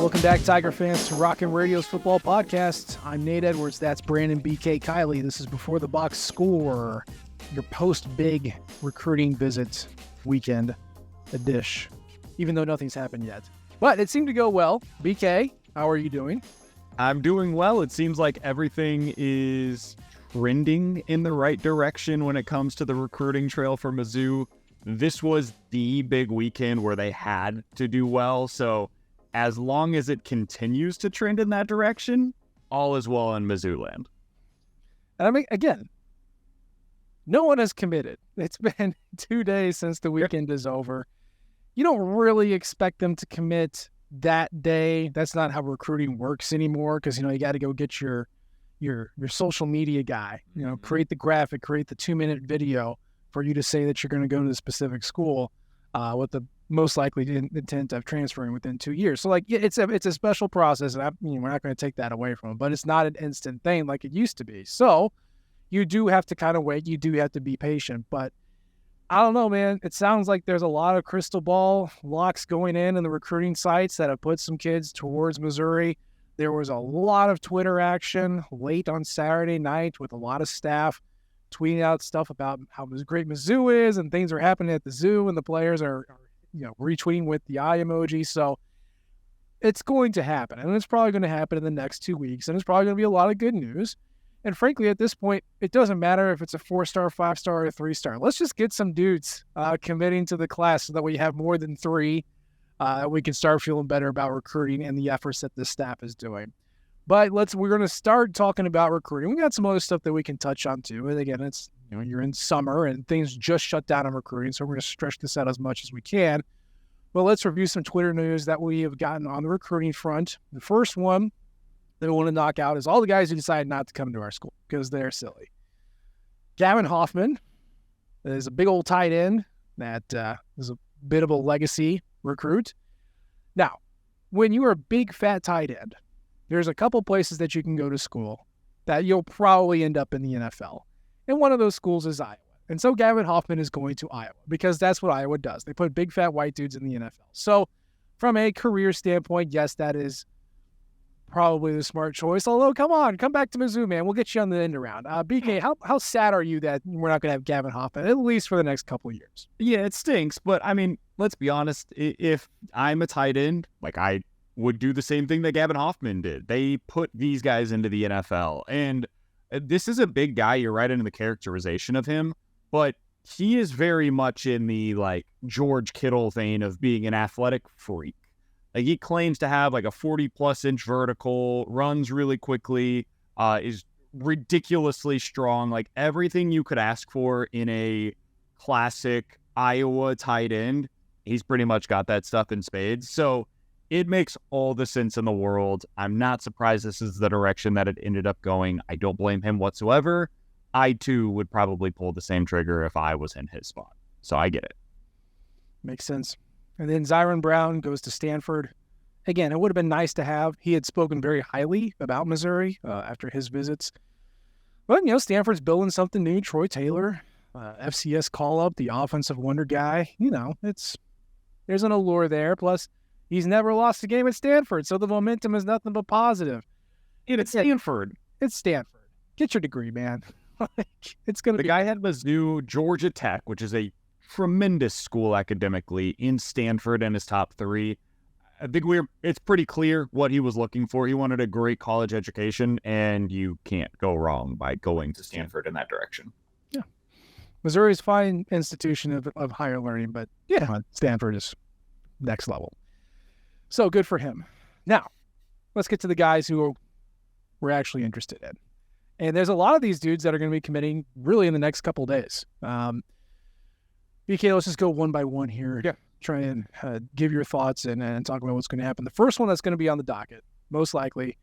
Welcome back, Tiger fans, to Rockin' Radio's football podcast. I'm Nate Edwards. That's Brandon BK Kiley. This is Before the Box Score, your post-big recruiting visit weekend dish, even though nothing's happened yet. But it seemed to go well. BK, how are you doing? I'm doing well. It seems like everything is trending in the right direction when it comes to the recruiting trail for Mizzou. This was the big weekend where they had to do well, so as long as it continues to trend in that direction, all is well in Mizzou land. I mean, again, no one has committed. It's been 2 days since the weekend is over. You don't really expect them to commit that day. That's not how recruiting works anymore, because, you got to go get your social media guy, create the graphic, create the 2-minute video for you to say that you're going to go to the specific school with the most likely intent of transferring within 2 years. So, it's a special process, and we're not going to take that away from them, but it's not an instant thing like it used to be. So you do have to kind of wait. You do have to be patient. But I don't know, man. It sounds like there's a lot of crystal ball locks going in the recruiting sites that have put some kids towards Missouri. There was a lot of Twitter action late on Saturday night with a lot of staff tweeting out stuff about how great Mizzou is and things are happening at the zoo, and the players are retweeting with the eye emoji. So it's going to happen, and it's probably going to happen in the next 2 weeks, and it's probably going to be a lot of good news. And frankly, at this point, it doesn't matter if it's a 4-star, 5-star, or a 3-star. Let's just get some dudes committing to the class so that we have more than 3. We can start feeling better about recruiting and the efforts that this staff is doing. But we're going to start talking about recruiting. We got some other stuff that we can touch on too. And again, it's you're in summer and things just shut down on recruiting, so we're going to stretch this out as much as we can. But let's review some Twitter news that we have gotten on the recruiting front. The first one that we want to knock out is all the guys who decided not to come to our school because they're silly. Gavin Hoffman is a big old tight end that is a bit of a legacy recruit. Now, when you are a big fat tight end, there's a couple places that you can go to school that you'll probably end up in the NFL. And one of those schools is Iowa. And so Gavin Hoffman is going to Iowa because that's what Iowa does. They put big fat white dudes in the NFL. So from a career standpoint, yes, that is probably the smart choice. Although, come back to Mizzou, man. We'll get you on the end around. BK, how sad are you that we're not going to have Gavin Hoffman, at least for the next couple of years? Yeah, it stinks. But, let's be honest. If I'm a tight end, I would do the same thing that Gavin Hoffman did. They put these guys into the NFL. And this is a big guy. You're right into the characterization of him. But he is very much in the, George Kittle vein of being an athletic freak. He claims to have a 40-plus inch vertical, runs really quickly, is ridiculously strong. Everything you could ask for in a classic Iowa tight end, he's pretty much got that stuff in spades. So it makes all the sense in the world. I'm not surprised this is the direction that it ended up going. I don't blame him whatsoever. I, too, would probably pull the same trigger if I was in his spot. So I get it. Makes sense. And then Zyron Brown goes to Stanford. Again, it would have been nice to have. He had spoken very highly about Missouri after his visits. But, Stanford's building something new. Troy Taylor, FCS call-up, the offensive wonder guy. There's an allure there. Plus, he's never lost a game at Stanford, so the momentum is nothing but positive. It's Stanford. It's Stanford. Get your degree, man. It's going to be... The guy had Mizzou, Georgia Tech, which is a tremendous school academically, in Stanford in his top 3. I think it's pretty clear what he was looking for. He wanted a great college education, and you can't go wrong by going to Stanford in that direction. Yeah. Missouri's a fine institution of higher learning, but Stanford is next level. So good for him. Now, let's get to the guys who we're actually interested in. And there's a lot of these dudes that are going to be committing really in the next couple of days. BK, let's just go one by one here. Yeah. Try and give your thoughts and talk about what's going to happen. The first one that's going to be on the docket, most likely,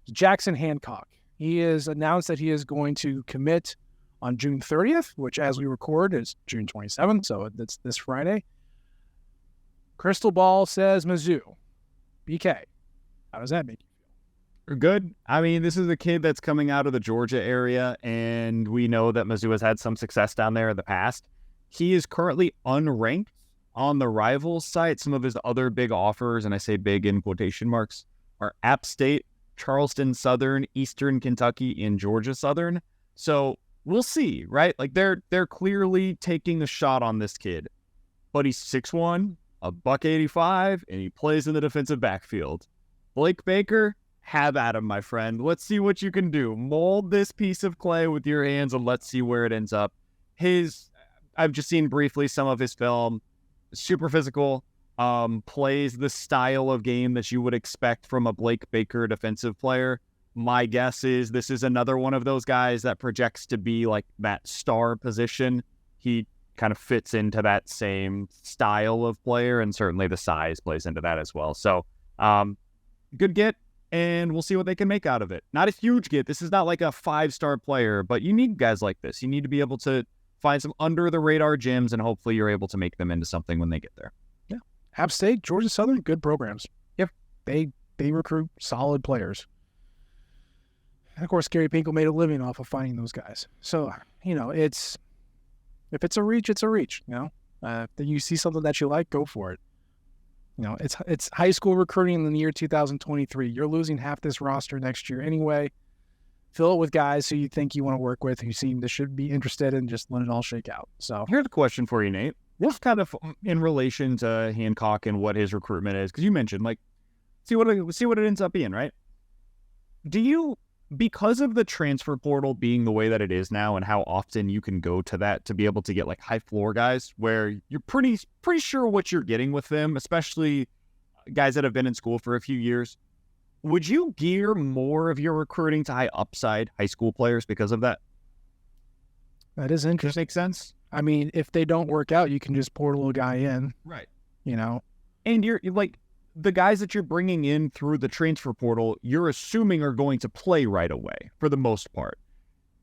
is Jackson Hancock. He has announced that he is going to commit on June 30th, which as we record is June 27th, so that's this Friday. Crystal Ball says Mizzou. BK, how does that make you feel? Good. This is a kid that's coming out of the Georgia area, and we know that Mizzou has had some success down there in the past. He is currently unranked on the Rivals site, some of his other big offers, and I say big in quotation marks, are App State, Charleston Southern, Eastern Kentucky, and Georgia Southern. So we'll see, right? Like they're clearly taking a shot on this kid, but he's 6'1", $185, and he plays in the defensive backfield. Blake Baker, have at him, my friend. Let's see what you can do. Mold this piece of clay with your hands, and let's see where it ends up. I've just seen briefly some of his film. Super physical, plays the style of game that you would expect from a Blake Baker defensive player. My guess is this is another one of those guys that projects to be like that star position. He kind of fits into that same style of player, and certainly the size plays into that as well. So, good get, and we'll see what they can make out of it. Not a huge get. This is not like a 5-star player, but you need guys like this. You need to be able to find some under-the-radar gems, and hopefully you're able to make them into something when they get there. Yeah. App State, Georgia Southern, good programs. Yep. They recruit solid players. And of course, Gary Pinkel made a living off of finding those guys. So, if it's a reach, it's a reach. If you see something that you like, go for it. It's high school recruiting in the year 2023. You're losing half this roster next year anyway. Fill it with guys who you think you want to work with, who seem to should be interested, and just let it all shake out. So here's a question for you, Nate. What's kind of in relation to Hancock and what his recruitment is? Because you mentioned, see what it ends up being, right? Do you, because of the transfer portal being the way that it is now, and how often you can go to that to be able to get like high floor guys, where you're pretty sure what you're getting with them, especially guys that have been in school for a few years. Would you gear more of your recruiting to high upside high school players because of that? That is interesting. Does that make sense? I mean, if they don't work out, you can just portal a guy in. Right. And you're like, the guys that you're bringing in through the transfer portal, you're assuming are going to play right away for the most part.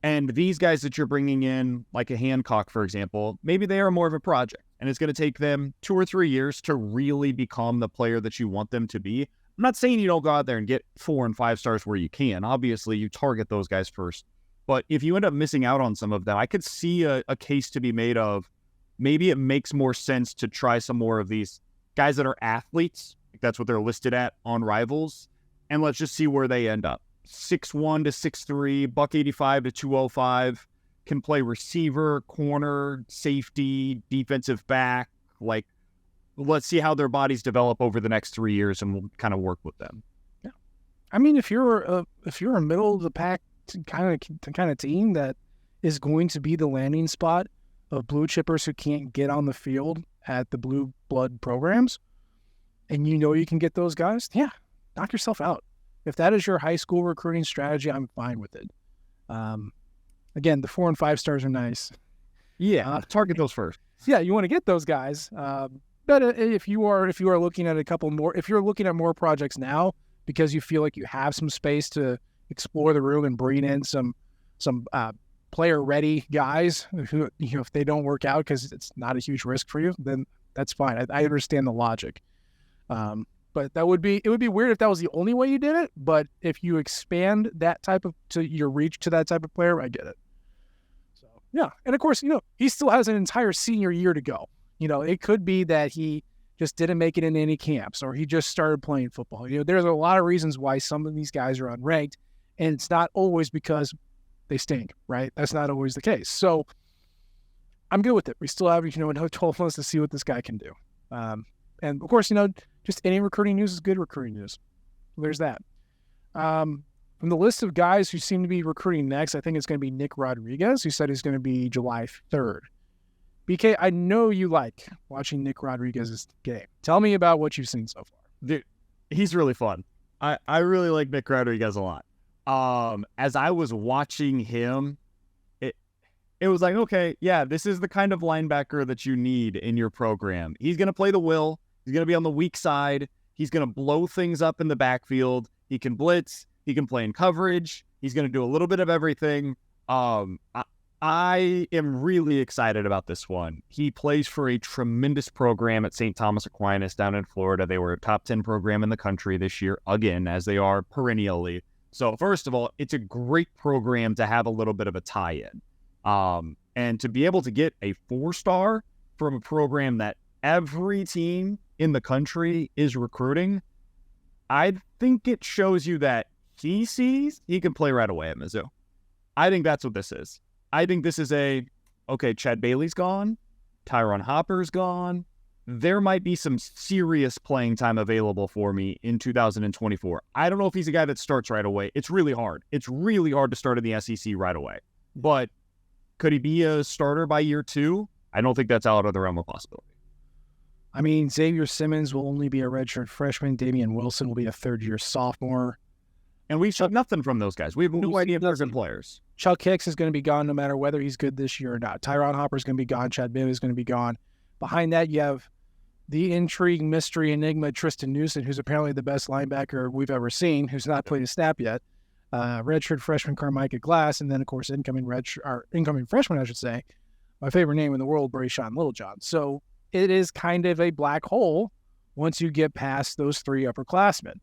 And these guys that you're bringing in, like a Hancock, for example, maybe they are more of a project, and it's going to take them 2 or 3 years to really become the player that you want them to be. I'm not saying you don't go out there and get 4 and 5 stars where you can. Obviously, you target those guys first. But if you end up missing out on some of them, I could see a case to be made of maybe it makes more sense to try some more of these guys that are athletes. That's what they're listed at on Rivals. And let's just see where they end up. 6'1" to 6'3", $185 to 205, can play receiver, corner, safety, defensive back. Let's see how their bodies develop over the next 3 years, and we'll kind of work with them. Yeah, I mean, if you're a middle of the pack kind of team that is going to be the landing spot of blue chippers who can't get on the field at the blue blood programs, and you can get those guys, yeah, knock yourself out. If that is your high school recruiting strategy, I'm fine with it. Again, the 4 and 5 stars are nice. Yeah, target those first. Yeah, you want to get those guys. But if you are looking at if you're looking at more projects now because you feel like you have some space to explore the room and bring in some player ready guys who, if they don't work out because it's not a huge risk for you, then that's fine. I understand the logic. But it would be weird if that was the only way you did it. But if you expand that to your reach to that type of player, I get it. So yeah, and of course, he still has an entire senior year to go. It could be that he just didn't make it in any camps, or he just started playing football. There's a lot of reasons why some of these guys are unranked, and it's not always because they stink, right? That's not always the case. So I'm good with it. We still have, another 12 months to see what this guy can do. And of course, just any recruiting news is good recruiting news. So there's that. From the list of guys who seem to be recruiting next, I think it's going to be Nick Rodriguez, who said he's going to be July 3rd. BK, I know you like watching Nick Rodriguez's game. Tell me about what you've seen so far. Dude, he's really fun. I really like Nick Rodriguez a lot. As I was watching him, it was like, okay, yeah, this is the kind of linebacker that you need in your program. He's going to play the will. He's going to be on the weak side. He's going to blow things up in the backfield. He can blitz. He can play in coverage. He's going to do a little bit of everything. I am really excited about this one. He plays for a tremendous program at St. Thomas Aquinas down in Florida. They were a top 10 program in the country this year, again, as they are perennially. So first of all, it's a great program to have a little bit of a tie-in. And to be able to get a 4-star from a program that every team in the country is recruiting, I think it shows you that he sees he can play right away at Mizzou. I think that's what this is. I think this is okay, Chad Bailey's gone, Tyron Hopper's gone. There might be some serious playing time available for me in 2024. I don't know if he's a guy that starts right away. It's really hard. It's really hard to start in the SEC right away. But could he be a starter by year 2? I don't think that's out of the realm of possibility. I mean, Xavier Simmons will only be a redshirt freshman. Damian Wilson will be a third-year sophomore. And we've shot nothing from those guys. We have no idea if they're good players. Chuck Hicks is going to be gone no matter whether he's good this year or not. Tyron Hopper is going to be gone. Chad Bailey is going to be gone. Behind that, you have the intrigue, mystery, enigma, Tristan Newsom, who's apparently the best linebacker we've ever seen, who's not played a snap yet. Redshirt freshman Carmicah Glass, and then, of course, incoming freshman, I should say. My favorite name in the world, Brayshawn Littlejohn. So it is kind of a black hole once you get past those 3 upperclassmen.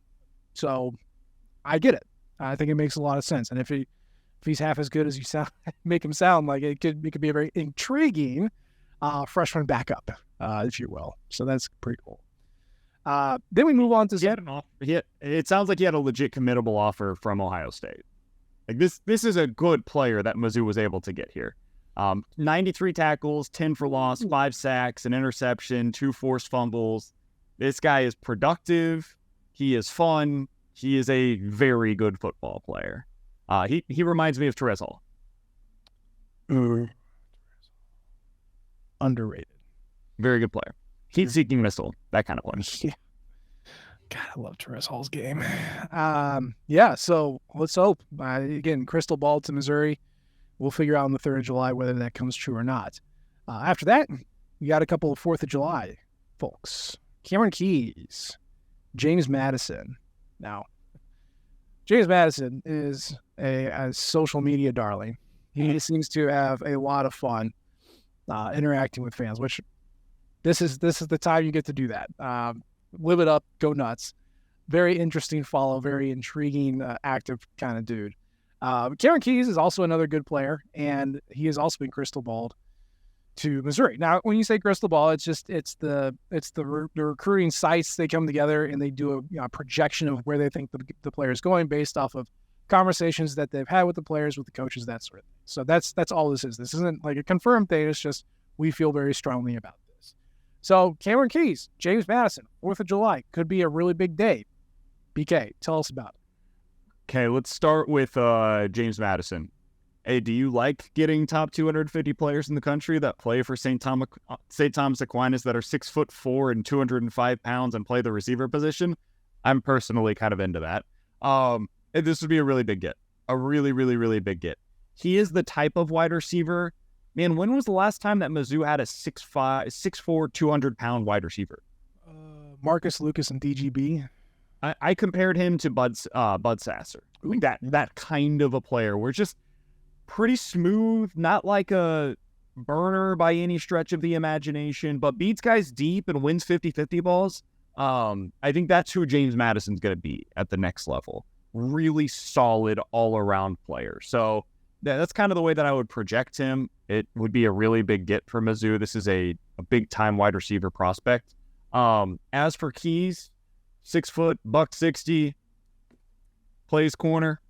So I get it. I think it makes a lot of sense. And if he's half as good as you make him sound like, it could be a very intriguing freshman backup, if you will. So that's pretty cool. Then we move on to it sounds like he had a legit committable offer from Ohio State. Like this is a good player that Mizzou was able to get here. 93 tackles, 10 for loss, 5 sacks, an interception, 2 forced fumbles. This guy is productive. He is fun. He is a very good football player. He reminds me of Perez Hall. Underrated. Very good player. Heat-seeking missile, that kind of player. Yeah. God, I love Perez Hall's game. Yeah, so let's hope. Again, crystal ball to Missouri. We'll figure out on the 3rd of July whether that comes true or not. After that, we got a couple of 4th of July folks. Cameron Keys, James Madison. Now, James Madison is a social media darling. He seems to have a lot of fun interacting with fans, which this is the time you get to do that. Live it up, go nuts. Very interesting follow, very intriguing, active kind of dude. Cameron Keys is also another good player, and he has also been crystal balled to Missouri. Now, when you say crystal ball, it's the recruiting sites. They come together and they do a projection of where they think the player is going based off of conversations that they've had with the players, with the coaches, that sort of thing. So that's all this is. This isn't like a confirmed thing. It's just we feel very strongly about this. So Cameron Keys, James Madison, 4th of July could be a really big day. BK, tell us about it. Okay, let's start with James Madison. Hey, do you like getting top 250 players in the country that play for St. Thomas Aquinas that are 6'4" and 205 pounds and play the receiver position? I'm personally kind of into that. This would be a really big get. A really, really, really big get. He is the type of wide receiver. Man, when was the last time that Mizzou had a 6'4", 200-pound wide receiver? Marcus Lucas and DGB. I compared him to Bud Sasser. Like that kind of a player. We're just pretty smooth, not like a burner by any stretch of the imagination, but beats guys deep and wins 50-50 balls. I think that's who James Madison's going to be at the next level. Really solid all-around player. So that's kind of the way that I would project him. It would be a really big get for Mizzou. This is a big-time wide receiver prospect. As for Keys, 6 foot, $160, plays corner.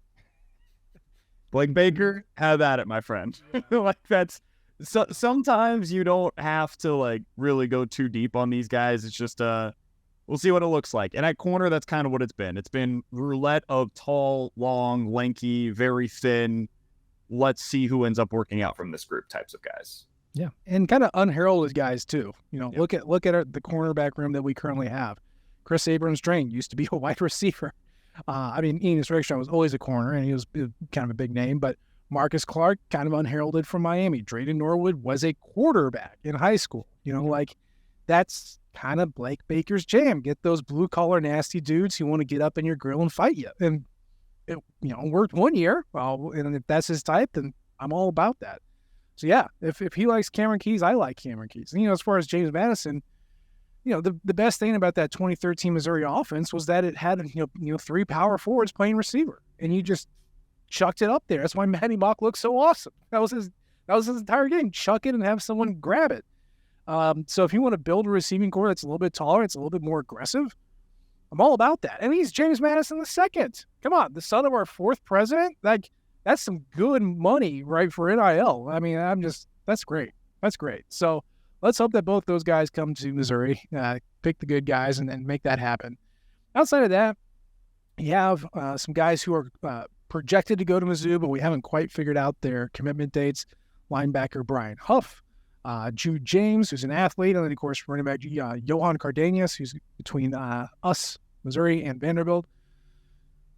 Blake Baker, have at it, my friend. Like that's sometimes you don't have to like really go too deep on these guys. It's just we'll see what it looks like. And at corner, that's kind of what it's been. It's been roulette of tall, long, lanky, very thin. Let's see who ends up working out from this group types of guys. Yeah, and kind of unheralded guys too. You know, look at the cornerback room that we currently have. Chris Abrams-Drain used to be a wide receiver. I mean, Enos Rickstrom was always a corner, and he was kind of a big name. But Marcus Clark, kind of unheralded from Miami. Drayden Norwood was a quarterback in high school. You know, like that's kind of Blake Baker's jam. Get those blue-collar nasty dudes who want to get up in your grill and fight you. And it, worked one year. Well, and if that's his type, then I'm all about that. So yeah, if he likes Cameron Keys, I like Cameron Keys. And, as far as James Madison, the best thing about that 2013 Missouri offense was that it had, 3 power forwards playing receiver, and you just chucked it up there. That's why Matty Mock looked so awesome. That was his entire game. Chuck it and have someone grab it. So if you want to build a receiving core that's a little bit taller, it's a little bit more aggressive, I'm all about that. And he's James Madison II. Come on, the son of our 4th president. Like, that's some good money, right, for NIL. I mean, that's great. That's great. So let's hope that both those guys come to Missouri, pick the good guys, and make that happen. Outside of that, you have some guys who are projected to go to Mizzou, but we haven't quite figured out their commitment dates. Linebacker Brian Huff, Jude James, who's an athlete, and then, of course, running back Johan Cardenas, who's between us, Missouri, and Vanderbilt.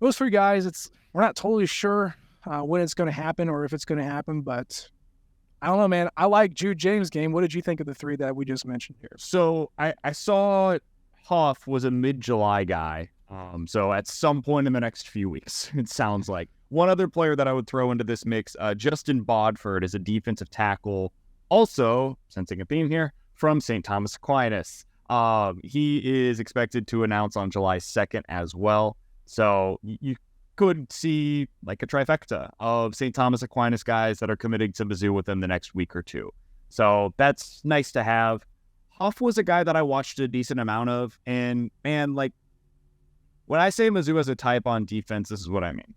Those 3 guys, we're not totally sure when it's going to happen or if it's going to happen, but I don't know, man. I like Jude James' game. What did you think of the 3 that we just mentioned here? So I saw Huff was a mid-July guy. So at some point in the next few weeks, it sounds like. One other player that I would throw into this mix, Justin Bodford, is a defensive tackle. Also, sensing a theme here, from St. Thomas Aquinas. He is expected to announce on July 2nd as well. So you could see like a trifecta of St. Thomas Aquinas guys that are committing to Mizzou within the next week or 2. So that's nice to have. Huff was a guy that I watched a decent amount of. And man, like, when I say Mizzou has a type on defense, this is what I mean.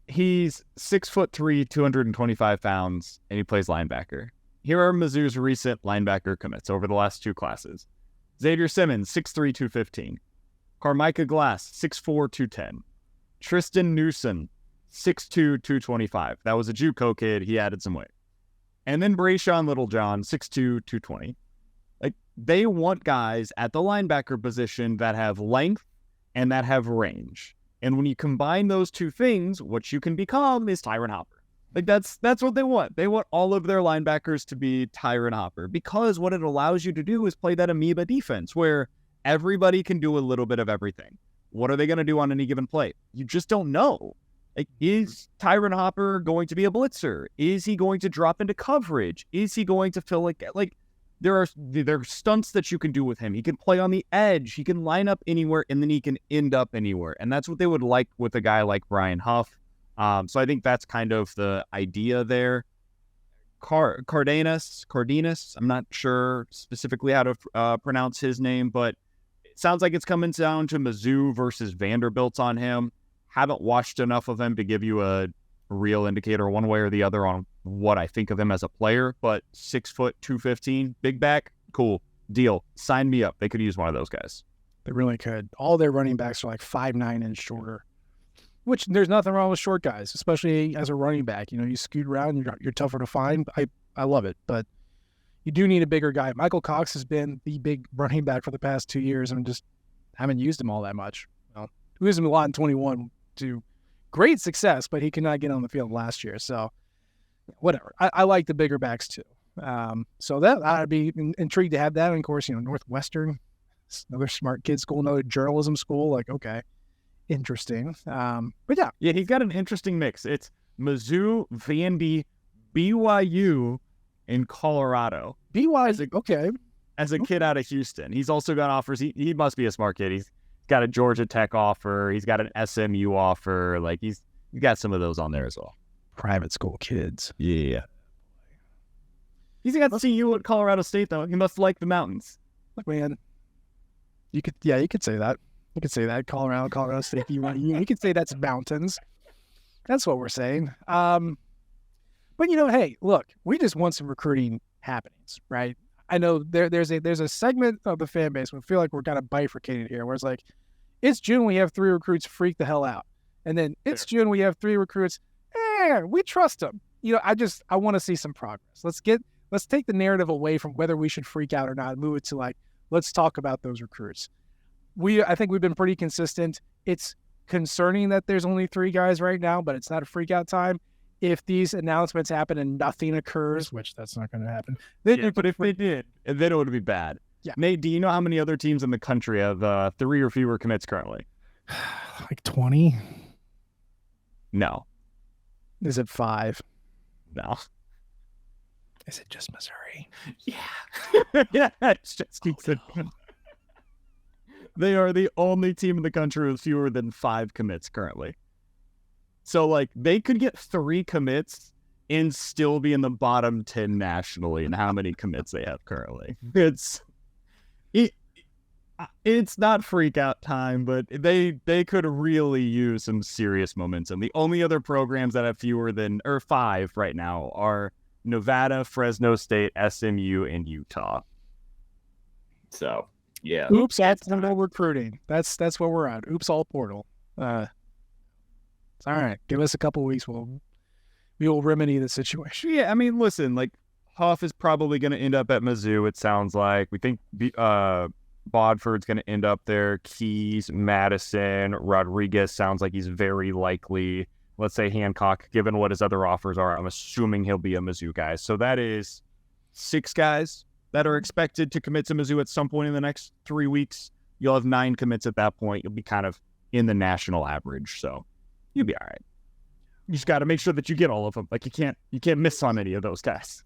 He's 6'3", 225 pounds, and he plays linebacker. Here are Mizzou's recent linebacker commits over the last 2 classes. Xavier Simmons, 6'3", 215. Carmicah Glass, 6'4", 210. Tristan Newsom, 6'2", 225. That was a JUCO kid. He added some weight. And then Brayshawn Littlejohn, 6'2", 220. Like, they want guys at the linebacker position that have length and that have range. And when you combine those 2 things, what you can become is Tyron Hopper. Like, that's what they want. They want all of their linebackers to be Tyron Hopper, because what it allows you to do is play that amoeba defense where everybody can do a little bit of everything. What are they going to do on any given play? You just don't know. Like, is Tyron Hopper going to be a blitzer? Is he going to drop into coverage? Is he going to fill like there are stunts that you can do with him. He can play on the edge. He can line up anywhere, and then he can end up anywhere. And that's what they would like with a guy like Brian Huff. So I think that's kind of the idea there. Cardenas, I'm not sure specifically how to pronounce his name, but it sounds like it's coming down to Mizzou versus Vanderbilt on him. Haven't watched enough of him to give you a real indicator one way or the other on what I think of him as a player, but 6', 215, big back, cool, deal. Sign me up. They could use one of those guys. They really could. All their running backs are like 5'9" and shorter, which there's nothing wrong with short guys, especially as a running back. You know, you scoot around, you're tougher to find. I love it, but you do need a bigger guy. Michael Cox has been the big running back for the past 2 years, and just haven't used him all that much. We used him a lot in 21 to great success, but he could not get on the field last year. So whatever. I like the bigger backs too. So that I'd be intrigued to have that. And of course, you know, Northwestern, another smart kid school, another journalism school. Like, okay, interesting. But yeah, he's got an interesting mix. It's Mizzou, Vandy, BYU, and Colorado. BYU, okay. As a kid out of Houston, he's also got offers. He must be a smart kid. He's got a Georgia Tech offer. He's got an SMU offer. Like, he's got some of those on there as well. Private school kids. Yeah. He's got to see you at Colorado State, though. He must like the mountains. Look, man, you could say that. You could say that. Colorado State. You could say that's mountains. That's what we're saying. But, you know, hey, look, we just want some recruiting happenings, right? I know there's a segment of the fan base. We feel like we're kind of bifurcated here, where it's like, it's June, we have 3 recruits, freak the hell out. And then it's June, we have 3 recruits, we trust them. You know, I want to see some progress. Let's take the narrative away from whether we should freak out or not and move it to, like, let's talk about those recruits. I think we've been pretty consistent. It's concerning that there's only 3 guys right now, but it's not a freak out time. If these announcements happen and nothing occurs, which that's not going to happen. But if they did, then it would be bad. Yeah. Nate, do you know how many other teams in the country have 3 or fewer commits currently? Like 20? No. Is it 5? No. Is it just Missouri? Yeah. Yeah. It's just They are the only team in the country with fewer than 5 commits currently. So, like, they could get 3 commits and still be in the bottom 10 nationally in how many commits they have currently. It's not freak out time, but they could really use some serious momentum. The only other programs that have fewer than, or 5 right now, are Nevada, Fresno State, SMU, and Utah. So, yeah. Oops, that's no recruiting. That's where we're at. Oops, all portal. It's all right. Give us a couple weeks. We will remedy the situation. Yeah, I mean, listen, like, Huff is probably going to end up at Mizzou, it sounds like. We think Bodford's going to end up there. Keys, Madison, Rodriguez sounds like he's very likely. Let's say Hancock, given what his other offers are, I'm assuming he'll be a Mizzou guy. So that is 6 guys that are expected to commit to Mizzou at some point in the next 3 weeks. You'll have 9 commits at that point. You'll be kind of in the national average. So you'll be all right. You just got to make sure that you get all of them. Like, you can't miss on any of those guys.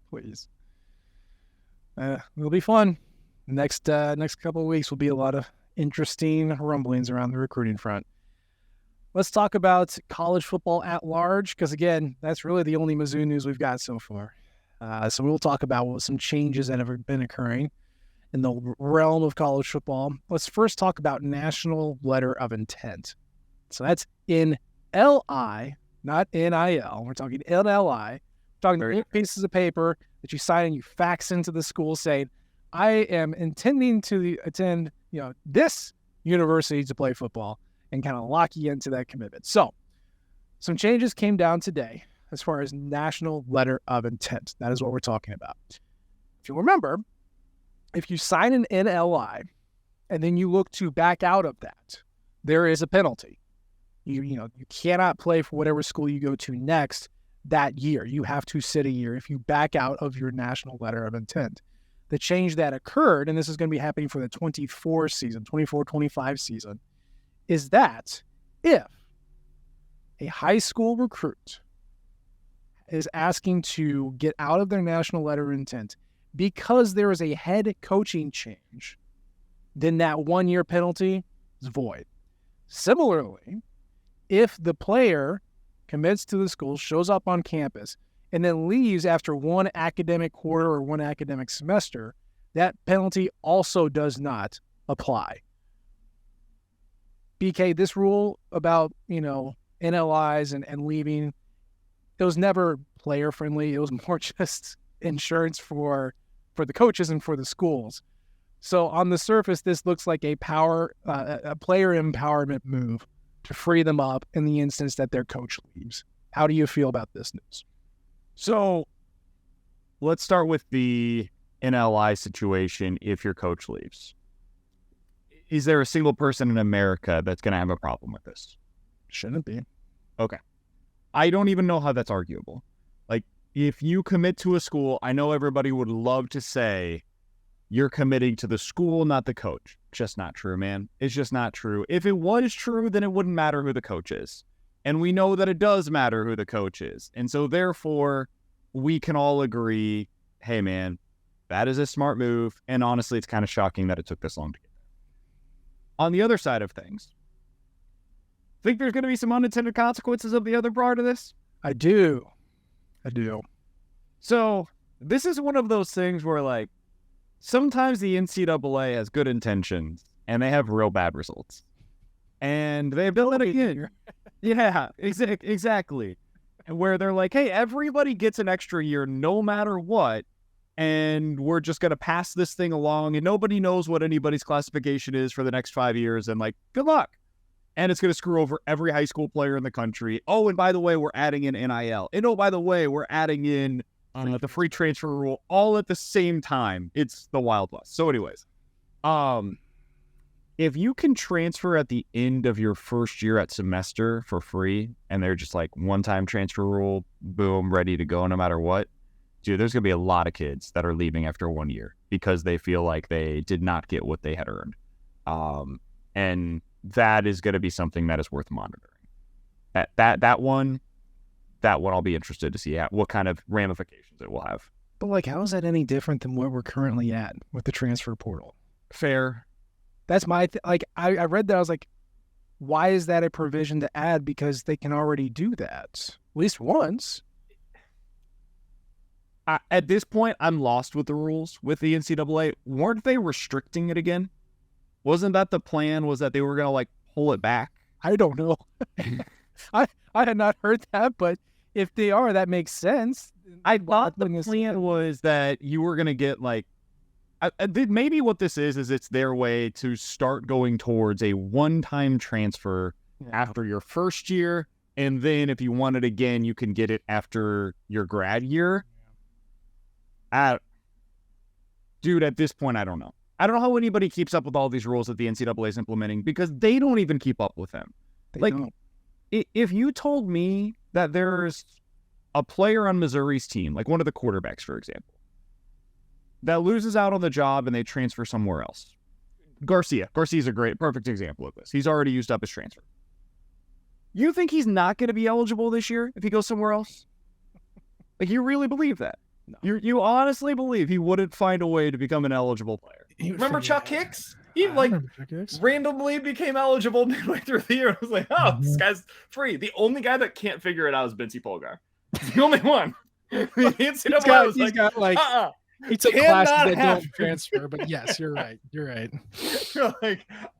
Please. It'll be fun. Next couple of weeks will be a lot of interesting rumblings around the recruiting front. Let's talk about college football at large, because, again, that's really the only Mizzou news we've got so far. So we'll talk about some changes that have been occurring in the realm of college football. Let's first talk about national letter of intent. So that's NLI, not NIL. We're talking NLI. We're talking 8 pieces of paper that you sign and you fax into the school saying, I am intending to attend, this university to play football, and kind of lock you into that commitment. So some changes came down today as far as national letter of intent. That is what we're talking about. If you remember, if you sign an NLI and then you look to back out of that, there is a penalty. You cannot play for whatever school you go to next that year. You have to sit a year if you back out of your national letter of intent. The change that occurred, and this is going to be happening for the 24-25 season, is that if a high school recruit is asking to get out of their national letter of intent because there is a head coaching change, then that 1-year penalty is void. Similarly, if the player commits to the school, shows up on campus, and then leaves after 1 academic quarter or 1 academic semester, that penalty also does not apply. BK, this rule about, NLIs and leaving, it was never player-friendly. It was more just insurance for the coaches and for the schools. So on the surface, this looks like a player empowerment move to free them up in the instance that their coach leaves. How do you feel about this news? So let's start with the NLI situation if your coach leaves. Is there a single person in America that's going to have a problem with this? Shouldn't be. Okay. I don't even know how that's arguable. Like, if you commit to a school, I know everybody would love to say you're committing to the school, not the coach. Just not true, man. It's just not true. If it was true, then it wouldn't matter who the coach is. And we know that it does matter who the coach is. And so therefore, we can all agree, hey, man, that is a smart move. And honestly, it's kind of shocking that it took this long to get there. On the other side of things, think there's going to be some unintended consequences of the other part of this? I do. So this is one of those things where, like, sometimes the NCAA has good intentions and they have real bad results. And they've done it again. Yeah, exactly. And where they're like, hey, everybody gets an extra year no matter what. And we're just going to pass this thing along. And nobody knows what anybody's classification is for the next 5 years. And, like, good luck. And it's going to screw over every high school player in the country. Oh, and by the way, we're adding in NIL. And oh, by the way, we're adding in the free transfer rule all at the same time. It's the Wild West. So anyways, if you can transfer at the end of your first year at semester for free, and they're just like one-time transfer rule, boom, ready to go no matter what, dude, there's going to be a lot of kids that are leaving after 1 year because they feel like they did not get what they had earned. And that is going to be something that is worth monitoring. That one I'll be interested to see what kind of ramifications it will have. But, like, how is that any different than where we're currently at with the transfer portal? Fair. That's my I read that. I was like, why is that a provision to add? Because they can already do that at least once. At this point, I'm lost with the rules with the NCAA. Weren't they restricting it again? Wasn't that the plan? Was that they were going to pull it back? I don't know. I had not heard that, but if they are, that makes sense. I thought the plan was that you were going to get maybe what this is it's their way to start going towards a one-time transfer after your first year. And then if you want it again, you can get it after your grad year. Dude, at this point, I don't know. I don't know how anybody keeps up with all these rules that the NCAA is implementing because they don't even keep up with them. They don't. If you told me that there's a player on Missouri's team, like one of the quarterbacks, for example, that loses out on the job and they transfer somewhere else. Garcia's a perfect example of this. He's already used up his transfer. You think he's not going to be eligible this year if he goes somewhere else? You really believe that? No. You honestly believe he wouldn't find a way to become an eligible player? Remember Chuck Hicks? He randomly became eligible midway through the year. I was like, oh, this guy's free. The only guy that can't figure it out is Bincy Polgar. He's the only one. The NCAA was he took classes that don't transfer, but yes, you're right. You're right.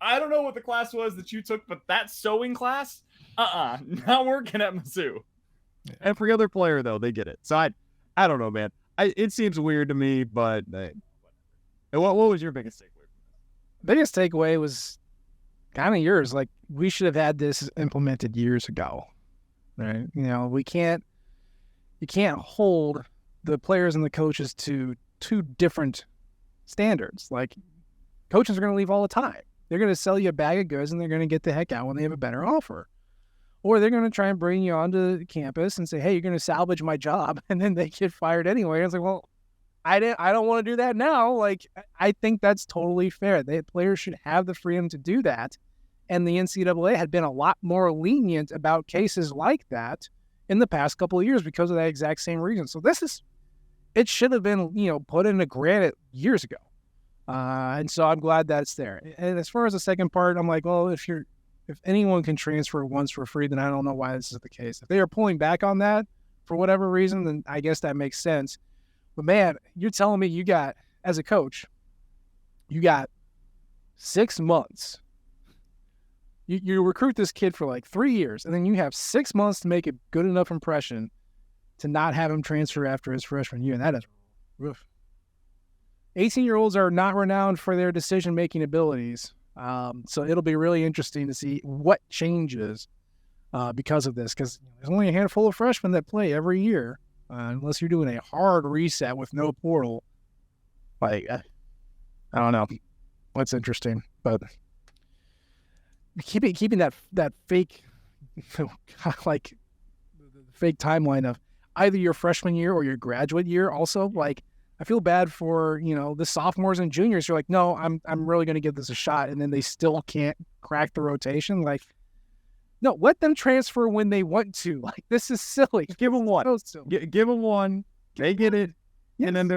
I don't know what the class was that you took, but that sewing class, not working at Mizzou. Every other player, though, they get it. So I don't know, man. It seems weird to me, but what was your biggest takeaway? Biggest takeaway was kind of yours. We should have had this implemented years ago, right? You can't hold the players and the coaches to two different standards. Coaches are going to leave all the time. They're going to sell you a bag of goods and they're going to get the heck out when they have a better offer. Or they're going to try and bring you onto campus and say, hey, you're going to salvage my job. And then they get fired anyway. It's well, I don't want to do that now. I think that's totally fair. Players should have the freedom to do that. And the NCAA had been a lot more lenient about cases like that in the past couple of years because of that exact same reason. So it should have been, put into granite years ago. And so I'm glad that's there. And as far as the second part, I'm like, well, if anyone can transfer once for free, then I don't know why this is the case. If they are pulling back on that for whatever reason, then I guess that makes sense. But man, you're telling me as a coach, you got 6 months. You recruit this kid for 3 years, and then you have 6 months to make a good enough impression to not have him transfer after his freshman year. And that is rough. 18-year-olds are not renowned for their decision-making abilities. So it'll be really interesting to see what changes because of this, because there's only a handful of freshmen that play every year. Unless you're doing a hard reset with no portal, I don't know what's interesting, but keeping that fake, fake timeline of either your freshman year or your graduate year. Also, I feel bad for the sophomores and juniors who are no, I'm really going to give this a shot, and then they still can't crack the rotation. No, let them transfer when they want to. This is silly. Give them one. Give them one. They get it. Yes. And then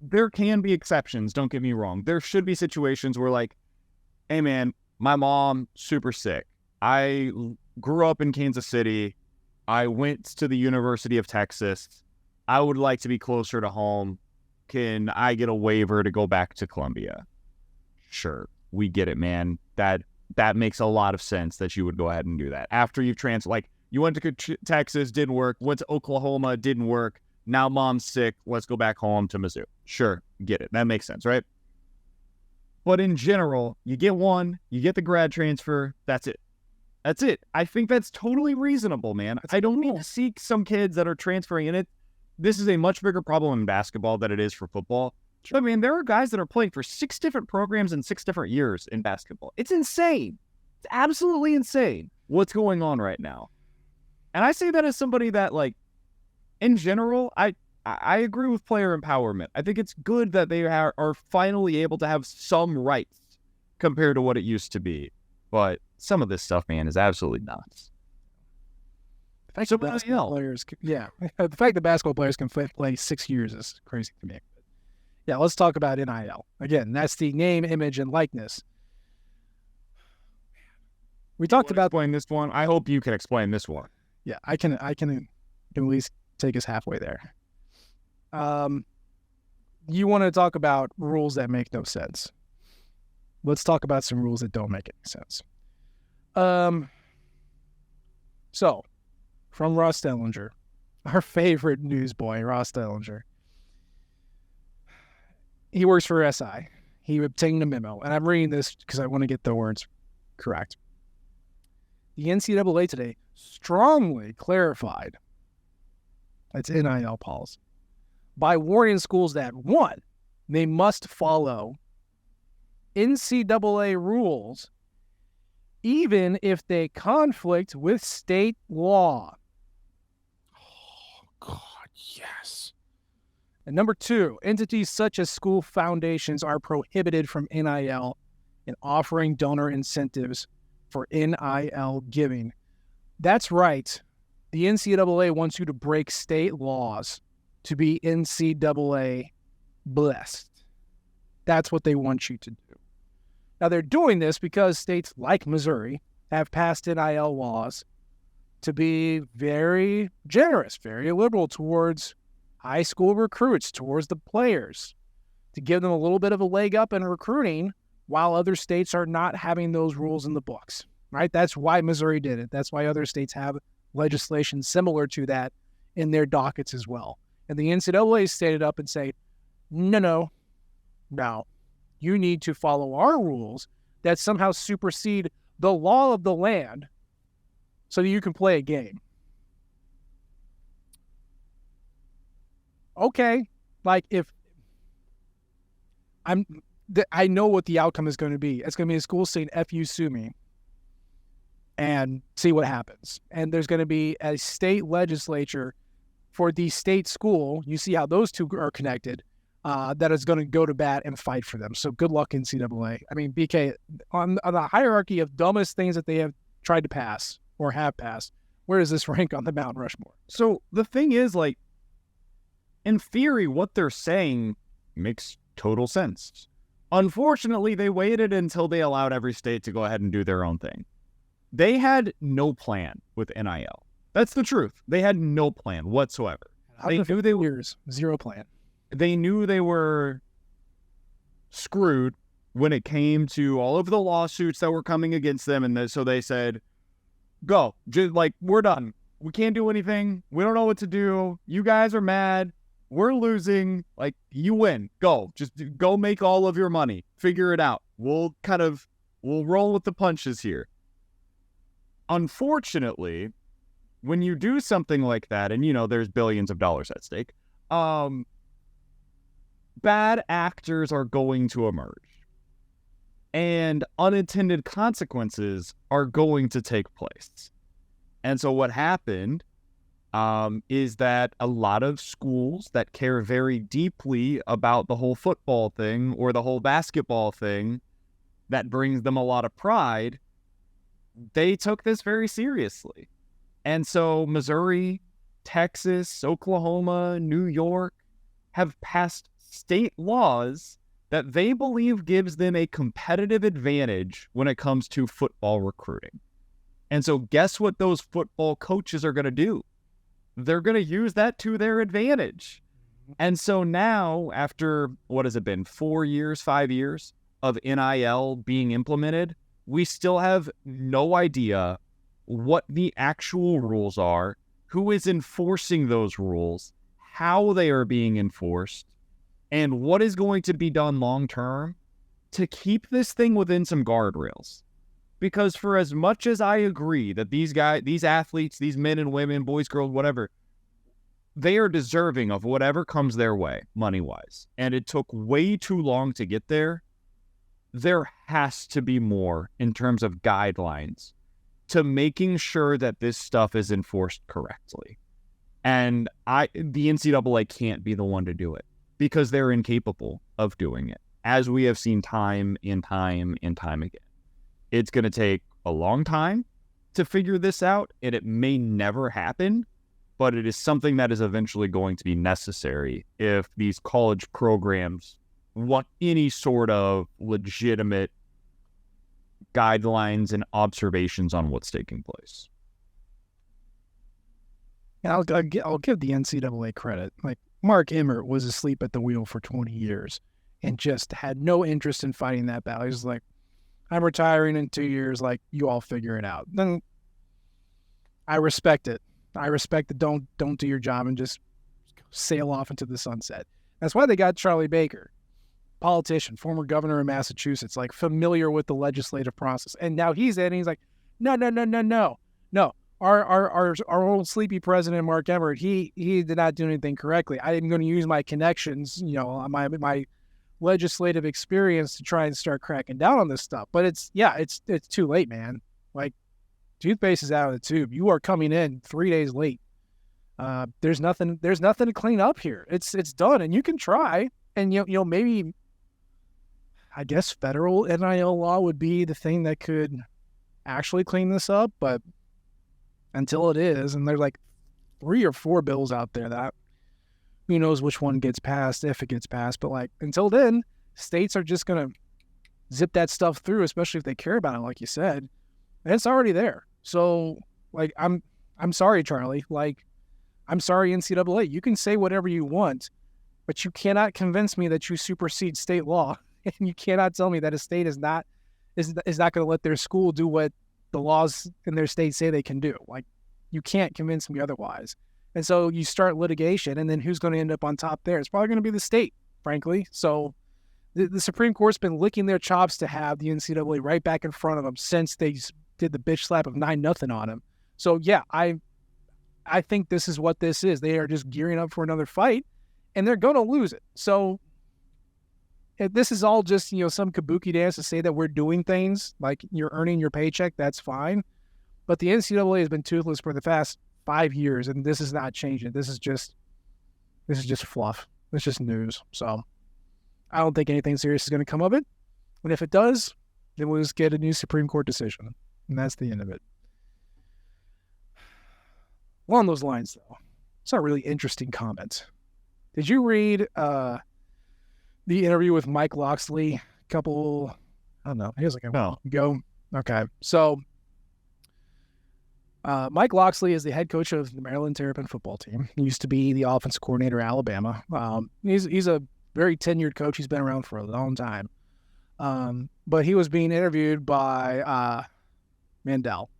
there can be exceptions. Don't get me wrong. There should be situations where hey man, my mom, super sick. I grew up in Kansas City. I went to the University of Texas. I would like to be closer to home. Can I get a waiver to go back to Columbia? Sure. We get it, man. That makes a lot of sense that you would go ahead and do that. After you've you went to Texas, didn't work. Went to Oklahoma, didn't work. Now mom's sick. Let's go back home to Mizzou. Sure, get it. That makes sense, right? But in general, you get one, you get the grad transfer. That's it. That's it. I think that's totally reasonable, man. I don't need to see some kids that are transferring in it. This is a much bigger problem in basketball than it is for football. I mean, there are guys that are playing for 6 different programs in 6 different years in basketball. It's insane. It's absolutely insane what's going on right now. And I say that as somebody that, in general, I agree with player empowerment. I think it's good that they are finally able to have some rights compared to what it used to be. But some of this stuff, man, is absolutely nuts. The fact that basketball players can play 6 years is crazy to me. Yeah, let's talk about NIL. Again, that's the name, image, and likeness. We talked about explain this one. I hope you can explain this one. Yeah, I can at least take us halfway there. You want to talk about rules that make no sense. Let's talk about some rules that don't make any sense. So, from Ross Dellinger, our favorite newsboy, Ross Dellinger. He works for SI. He obtained a memo, and I'm reading this because I want to get the words correct. The NCAA today strongly clarified its NIL policy by warning schools that, one, they must follow NCAA rules even if they conflict with state law. Oh, God, yes. And number two, entities such as school foundations are prohibited from NIL and offering donor incentives for NIL giving. That's right. The NCAA wants you to break state laws to be NCAA blessed. That's what they want you to do. Now, they're doing this because states like Missouri have passed NIL laws to be very generous, very liberal towards high school recruits, towards the players, to give them a little bit of a leg up in recruiting while other states are not having those rules in the books, right? That's why Missouri did it. That's why other states have legislation similar to that in their dockets as well. And the NCAA stayed up and said, no. You need to follow our rules that somehow supersede the law of the land so that you can play a game. Okay, like I know what the outcome is going to be. It's going to be a school saying, F you, sue me, and see what happens. And there's going to be a state legislature for the state school. You see how those two are connected. That is going to go to bat and fight for them. So good luck, NCAA. I mean, BK, on the hierarchy of dumbest things that they have tried to pass or have passed, where does this rank on the Mount Rushmore? So the thing is, like, in theory, what they're saying makes total sense. Unfortunately, they waited until they allowed every state to go ahead and do their own thing. They had no plan with NIL. That's the truth. They had no plan whatsoever. They knew they were zero plan. They knew they were screwed when it came to all of the lawsuits that were coming against them. And so they said, go, just like, we're done. We can't do anything. We don't know what to do. You guys are mad. We're losing. Like, you win. Go. Just go make all of your money. Figure it out. We'll roll with the punches here. Unfortunately, when you do something like that, and, there's billions of dollars at stake, bad actors are going to emerge. And unintended consequences are going to take place. And so what happened is that a lot of schools that care very deeply about the whole football thing or the whole basketball thing that brings them a lot of pride, they took this very seriously. And so Missouri, Texas, Oklahoma, New York have passed state laws that they believe gives them a competitive advantage when it comes to football recruiting. And so guess what those football coaches are going to do? They're going to use that to their advantage. And so now, after, what has it been, 4 years, 5 years of NIL being implemented, we still have no idea what the actual rules are, who is enforcing those rules, how they are being enforced, and what is going to be done long-term to keep this thing within some guardrails. Because for as much as I agree that these guys, these athletes, these men and women, boys, girls, whatever, they are deserving of whatever comes their way, money-wise. And it took way too long to get there. There has to be more in terms of guidelines to making sure that this stuff is enforced correctly. And the NCAA can't be the one to do it because they're incapable of doing it, as we have seen time and time and time again. It's going to take a long time to figure this out, and it may never happen, but it is something that is eventually going to be necessary if these college programs want any sort of legitimate guidelines and observations on what's taking place. Yeah, I'll give the NCAA credit. Like, Mark Emmert was asleep at the wheel for 20 years and just had no interest in fighting that battle. He was like, I'm retiring in 2 years, like, you all figure it out. Then I respect it. I respect the don't do your job and just sail off into the sunset. That's why they got Charlie Baker, politician, former governor of Massachusetts, like familiar with the legislative process. And now he's in and he's like, no. Our old sleepy president, Mark Emmert, he did not do anything correctly. I am going to use my connections, my legislative experience to try and start cracking down on this stuff. But it's too late, man. Like, toothpaste is out of the tube. You are coming in 3 days late. There's nothing to clean up here. It's done, and you can try. And maybe, I guess federal NIL law would be the thing that could actually clean this up. But until it is, and there's like 3 or 4 bills out there that who knows which one gets passed, if it gets passed. But like, until then, states are just going to zip that stuff through, especially if they care about it, like you said. And it's already there. So like, I'm sorry, Charlie. Like, I'm sorry, NCAA. You can say whatever you want, but you cannot convince me that you supersede state law. And you cannot tell me that a state is not going to let their school do what the laws in their state say they can do. Like, you can't convince me otherwise. And so you start litigation, and then who's going to end up on top there? It's probably going to be the state, frankly. So the Supreme Court's been licking their chops to have the NCAA right back in front of them since they did the bitch slap of 9-0 on them. So yeah, I think this is what this is. They are just gearing up for another fight, and they're going to lose it. So if this is all just, some kabuki dance to say that we're doing things, like you're earning your paycheck, that's fine. But the NCAA has been toothless for the past 5 years, and this is not changing. This is just fluff. It's just news. So I don't think anything serious is going to come of it. And if it does, then we'll just get a new Supreme Court decision. And that's the end of it. Along those lines, though, it's a really interesting comment. Did you read the interview with Mike Locksley a couple, I don't know, it was like a while ago? Okay. So Mike Locksley is the head coach of the Maryland Terrapin football team. He used to be the offensive coordinator at Alabama. He's a very tenured coach. He's been around for a long time. But he was being interviewed by Mandel.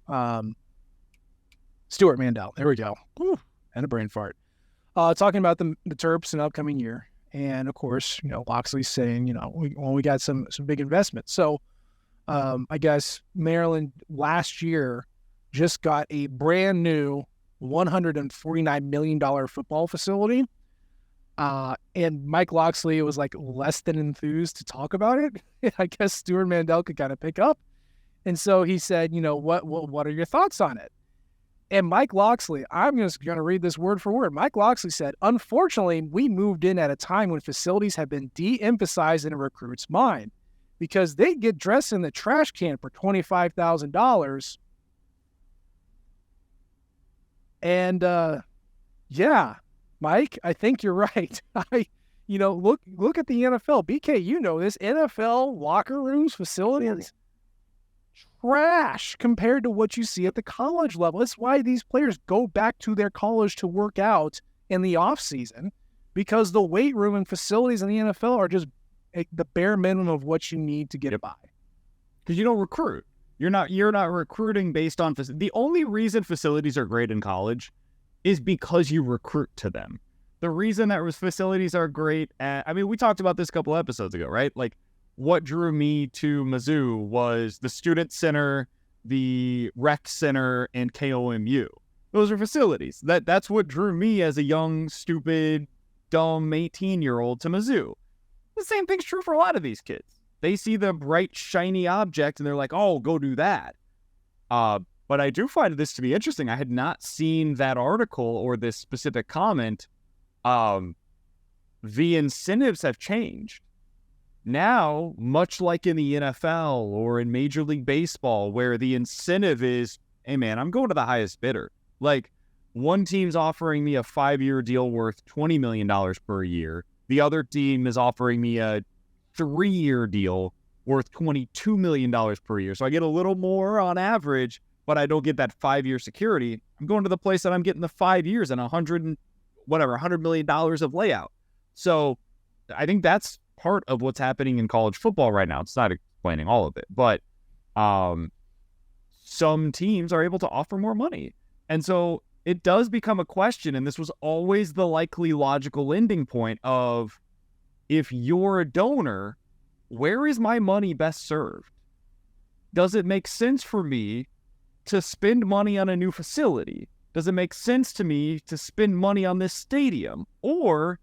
Stuart Mandel. There we go. Whew, and a brain fart. Talking about the Terps in the upcoming year. And of course, Locksley's saying, we got some big investments. So I guess Maryland last year just got a brand new $149 million football facility. And Mike Locksley was like less than enthused to talk about it. I guess Stuart Mandel could kind of pick up. And so he said, what are your thoughts on it? And Mike Locksley, I'm just going to read this word for word. Mike Locksley said, unfortunately, we moved in at a time when facilities have been de-emphasized in a recruit's mind because they get dressed in the trash can for $25,000. And, yeah, Mike, I think you're right. Look at the NFL. BK, this NFL locker rooms, facilities, trash compared to what you see at the college level. That's why these players go back to their college to work out in the off season, because the weight room and facilities in the NFL are just the bare minimum of what you need to get by. Because you don't recruit. You're not recruiting based on the only reason facilities are great in college is because you recruit to them. The reason that facilities are great we talked about this a couple episodes ago, right? Like, what drew me to Mizzou was the student center, the rec center, and KOMU. Those are facilities. That's what drew me as a young, stupid, dumb 18-year-old to Mizzou. The same thing's true for a lot of these kids. They see the bright, shiny object, and they're like, oh, go do that. But I do find this to be interesting. I had not seen that article or this specific comment. The incentives have changed. Now, much like in the NFL or in Major League Baseball, where the incentive is, hey, man, I'm going to the highest bidder. Like, one team's offering me a 5-year deal worth $20 million per year. The other team is offering me a 3-year deal worth $22 million per year. So I get a little more on average, but I don't get that 5-year security. I'm going to the place that I'm getting the 5 years and whatever, $100 million of layout. So I think that's part of what's happening in college football right now. It's not explaining all of it, but some teams are able to offer more money. And so it does become a question, and this was always the likely logical ending point of, if you're a donor, where is my money best served? Does it make sense for me to spend money on a new facility? Does it make sense to me to spend money on this stadium? Or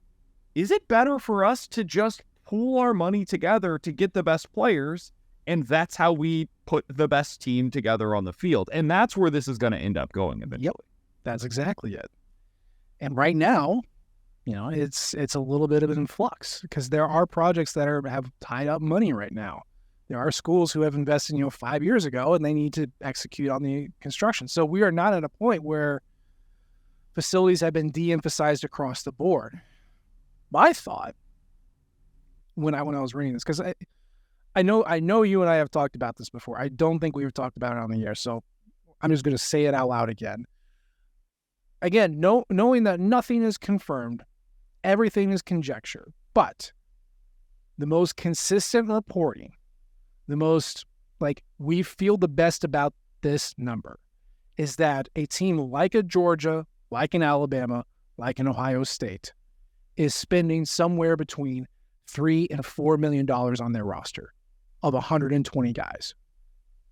is it better for us to just pool our money together to get the best players, and that's how we put the best team together on the field? And that's where this is going to end up going eventually. Yep, that's exactly it. And right now, it's a little bit of an influx because there are projects that have tied up money right now. There are schools who have invested, 5 years ago, and they need to execute on the construction. So we are not at a point where facilities have been de-emphasized across the board. My thought when I was reading this, because I know you and I have talked about this before. I don't think we've talked about it on the air, so I'm just going to say it out loud again. Again, knowing that nothing is confirmed, everything is conjecture, but the most consistent reporting, the most, we feel the best about this number, is that a team like a Georgia, like an Alabama, like an Ohio State, is spending somewhere between $3 and $4 million on their roster of 120 guys.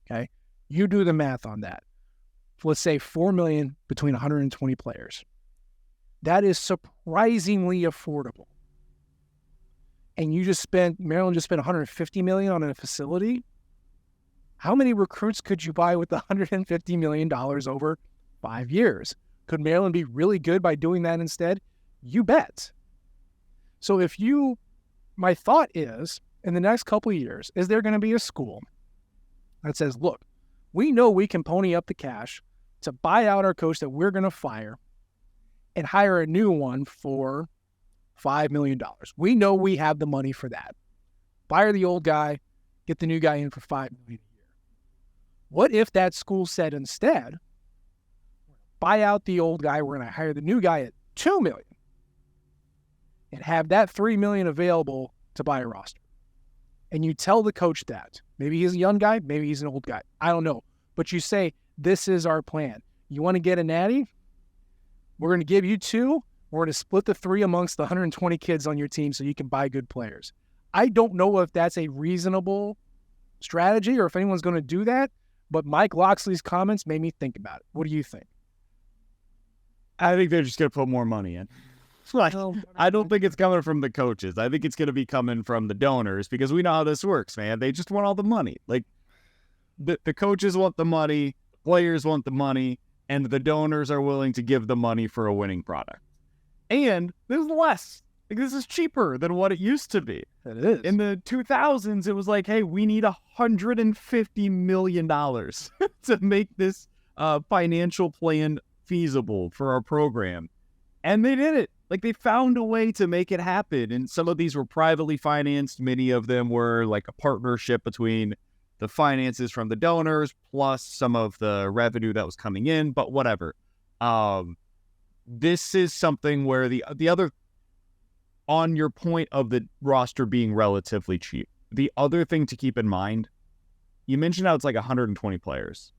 Okay? You do the math on that. Let's say $4 million between 120 players. That is surprisingly affordable. And Maryland just spent $150 million on a facility. How many recruits could you buy with $150 million over 5 years? Could Maryland be really good by doing that instead? You bet. So my thought is, in the next couple of years, is there going to be a school that says, look, we know we can pony up the cash to buy out our coach that we're going to fire and hire a new one for $5 million. We know we have the money for that. Fire the old guy, get the new guy in for $5 million a year. What if that school said instead, buy out the old guy, we're going to hire the new guy at $2 million and have that $3 million available to buy a roster? And you tell the coach that. Maybe he's a young guy, maybe he's an old guy. I don't know. But you say, this is our plan. You want to get a natty? We're going to give you 2. We're going to split the 3 amongst the 120 kids on your team so you can buy good players. I don't know if that's a reasonable strategy or if anyone's going to do that, but Mike Loxley's comments made me think about it. What do you think? I think they're just going to put more money in. I don't think it's coming from the coaches. I think it's going to be coming from the donors, because we know how this works, man. They just want all the money. The coaches want the money, players want the money, and the donors are willing to give the money for a winning product. And there's less. This is cheaper than what it used to be. It is. In the 2000s, it was hey, we need $150 million to make this financial plan feasible for our program. And they did it. They found a way to make it happen. And some of these were privately financed. Many of them were a partnership between the finances from the donors plus some of the revenue that was coming in, but whatever. This is something where the other, on your point of the roster being relatively cheap, the other thing to keep in mind, you mentioned how it's 120 players.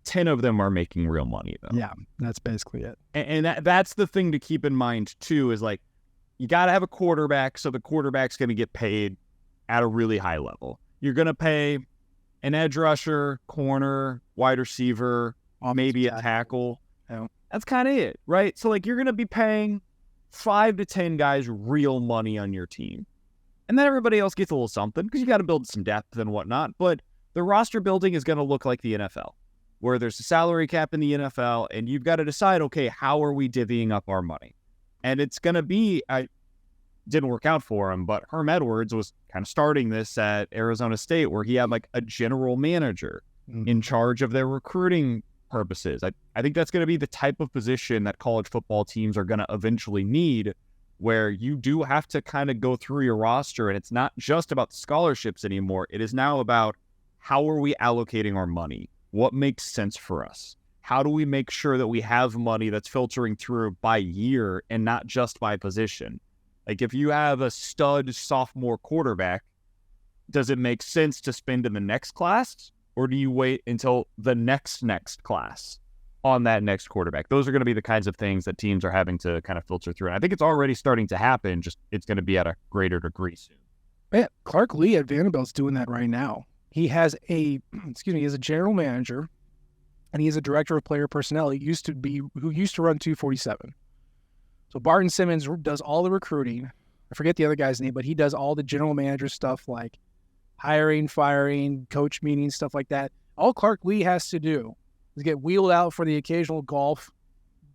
10 of them are making real money, though. Yeah, that's basically it. And that's the thing to keep in mind, too, is you got to have a quarterback, so the quarterback's going to get paid at a really high level. You're going to pay an edge rusher, corner, wide receiver, maybe a tackle. Yeah. That's kind of it, right? So, you're going to be paying 5 to 10 guys real money on your team. And then everybody else gets a little something because you got to build some depth and whatnot. But the roster building is going to look like the NFL, where there's a salary cap in the NFL, and you've got to decide, okay, how are we divvying up our money? And it's going to be, didn't work out for him, but Herm Edwards was kind of starting this at Arizona State, where he had a general manager in charge of their recruiting purposes. I think that's going to be the type of position that college football teams are going to eventually need, where you do have to kind of go through your roster, and it's not just about scholarships anymore. It is now about, how are we allocating our money? What makes sense for us? how do we make sure that we have money that's filtering through by year and not just by position? Like if you have a stud sophomore quarterback, does it make sense to spend in the next class, or do you wait until the next class on that next quarterback? Those are going to be the kinds of things that teams are having to kind of filter through. And I think it's already starting to happen, just it's going to be at a greater degree soon. Man, Clark Lee at Vanderbilt's doing that right now. He has he has a general manager, and he has a director of player personnel. Who used to run 247. So Barton Simmons does all the recruiting. I forget the other guy's name, but he does all the general manager stuff like hiring, firing, coach meetings, stuff like that. All Clark Lee has to do is get wheeled out for the occasional golf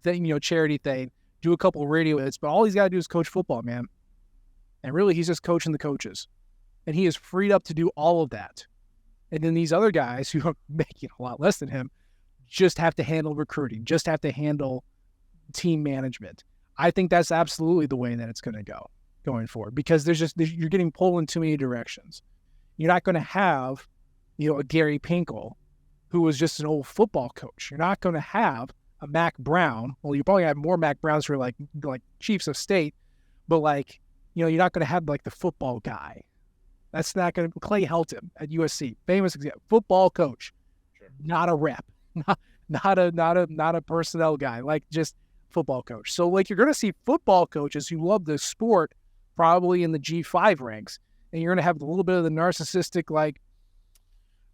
thing, charity thing, do a couple of radio hits, but all he's got to do is coach football, man. And really, he's just coaching the coaches. And he is freed up to do all of that. And then these other guys who are making a lot less than him just have to handle recruiting, just have to handle team management. I think that's absolutely the way that it's going to go going forward, because you're getting pulled in too many directions. You're not going to have, a Gary Pinkel who was just an old football coach. You're not going to have a Mac Brown. Well, you probably have more Mac Browns who are like chiefs of state, but you're not going to have like the football guy. That's not going to Clay Helton at USC, famous example, football coach, sure. Not a rep, not a personnel guy, like just football coach. So you're going to see football coaches who love the sport probably in the G5 ranks, and you're going to have a little bit of the narcissistic, a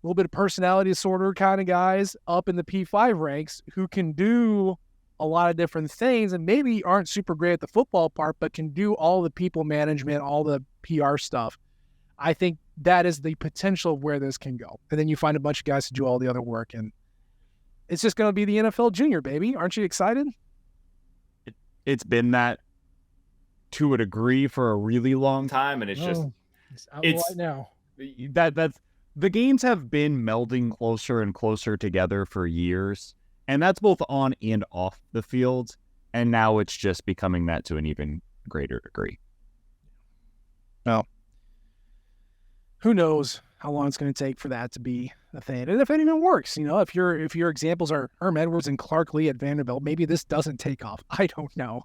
little bit of personality disorder kind of guys up in the P5 ranks who can do a lot of different things and maybe aren't super great at the football part, but can do all the people management, all the PR stuff. I think that is the potential of where this can go. And then you find a bunch of guys to do all the other work, and it's just going to be the NFL junior, baby. Aren't you excited? It's been that to a degree for a really long time, and it's out right now. That's the games have been melding closer and closer together for years, and that's both on and off the field. And now it's just becoming that to an even greater degree. Well, who knows how long it's going to take for that to be a thing, and if it even works. If your examples are Herm Edwards and Clark Lee at Vanderbilt, maybe this doesn't take off. I don't know.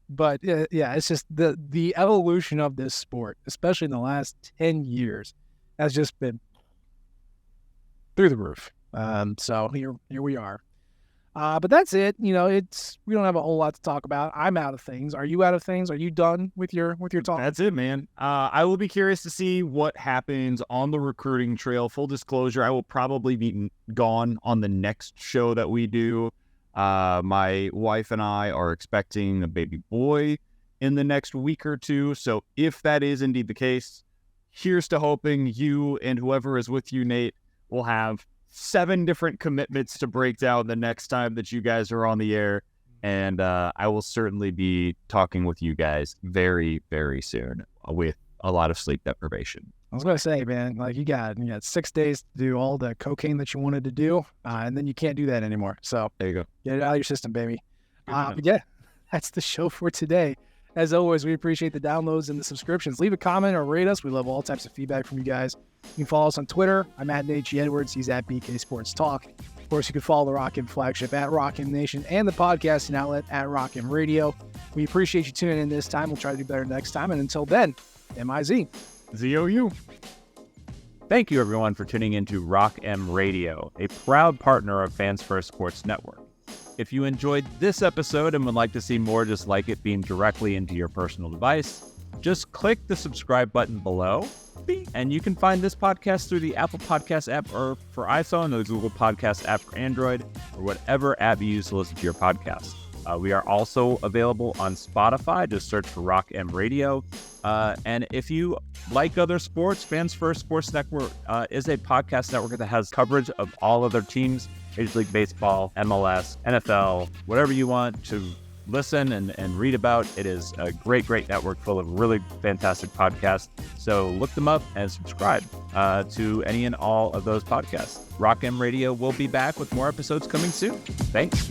But it's just the evolution of this sport, especially in the last 10 years, has just been through the roof. So here we are. But that's it. We don't have a whole lot to talk about. I'm out of things. Are you out of things? Are you done with your talk? That's it, man. I will be curious to see what happens on the recruiting trail. Full disclosure, I will probably be gone on the next show that we do. My wife and I are expecting a baby boy in the next week or two. So if that is indeed the case, here's to hoping you and whoever is with you, Nate, will have 7 different commitments to break down the next time that you guys are on the air. And I will certainly be talking with you guys very, very soon with a lot of sleep deprivation. I was going to say, man, you got 6 days to do all the cocaine that you wanted to do, and then you can't do that anymore. So there you go. Get it out of your system, baby. But yeah, that's the show for today. As always, we appreciate the downloads and the subscriptions. Leave a comment or rate us. We love all types of feedback from you guys. You can follow us on Twitter. I'm at Nate G. Edwards. He's at BK Sports Talk. Of course, you can follow the Rock M flagship at Rock M Nation and the podcasting outlet at Rock M Radio. We appreciate you tuning in this time. We'll try to do better next time. And until then, MIZ. ZOU. Thank you, everyone, for tuning into Rock M Radio, a proud partner of Fans First Sports Network. If you enjoyed this episode and would like to see more just like it beamed directly into your personal device, just click the subscribe button below, and you can find this podcast through the Apple Podcast app or for iPhone, or the Google Podcast app for Android, or whatever app you use to listen to your podcast. We are also available on Spotify. Just search for Rock M Radio. And if you like other sports, Fans First Sports Network is a podcast network that has coverage of all other teams, Major League Baseball, MLS, NFL, whatever you want to listen and read about. It is a great, great network full of really fantastic podcasts. So look them up and subscribe to any and all of those podcasts. Rock M Radio will be back with more episodes coming soon. Thanks.